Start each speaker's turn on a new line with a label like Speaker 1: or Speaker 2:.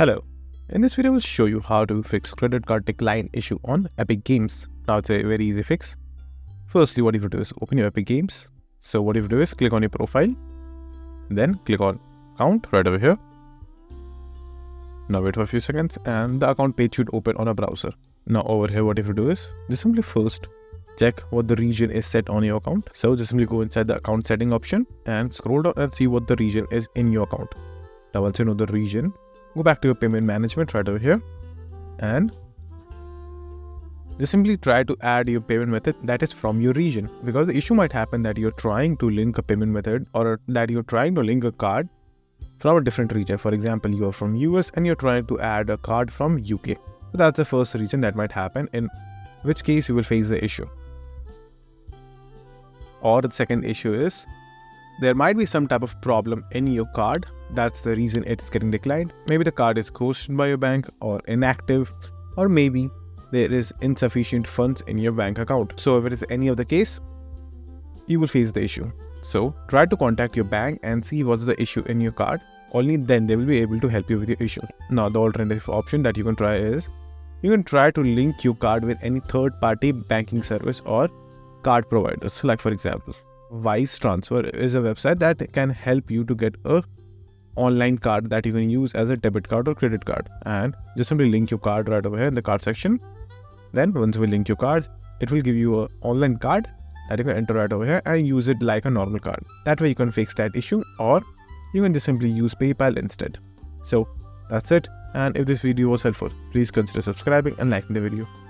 Speaker 1: Hello. In this video, I will show you how to fix credit card decline issue on Epic Games. Now, it's a very easy fix. Firstly, what you have to do is open your Epic Games. So what you have to do is click on your profile, then click on account right over here. Now wait for a few seconds and the account page should open on a browser. Now over here, what you have to do is just simply first check what the region is set on your account. So just simply go inside the account setting option and scroll down and see what the region is in your account. Now once you know the region, go back to your payment management right over here and just simply try to add your payment method that is from your region, because the issue might happen that you're trying to link a payment method or that you're trying to link a card from a different region. For example, you are from US and you're trying to add a card from UK. So that's the first reason that might happen, in which case you will face the issue. Or the second issue is there might be some type of problem in your card. That's the reason it's getting declined. Maybe the card is ghosted by your bank or inactive, or maybe there is insufficient funds in your bank account. So if it is any of the case, you will face the issue. So try to contact your bank and see what's the issue in your card. Only then they will be able to help you with your issue. Now the alternative option that you can try is you can try to link your card with any third-party banking service or card providers. Like for example, Wise Transfer is a website that can help you to get a online card that you can use as a debit card or credit card, and just simply link your card right over here in the card section. Then once we link your card, it will give you an online card that you can enter right over here and use it like a normal card. That way you can fix that issue, or you can just simply use PayPal instead. So that's it. And if this video was helpful, please consider subscribing and liking the video.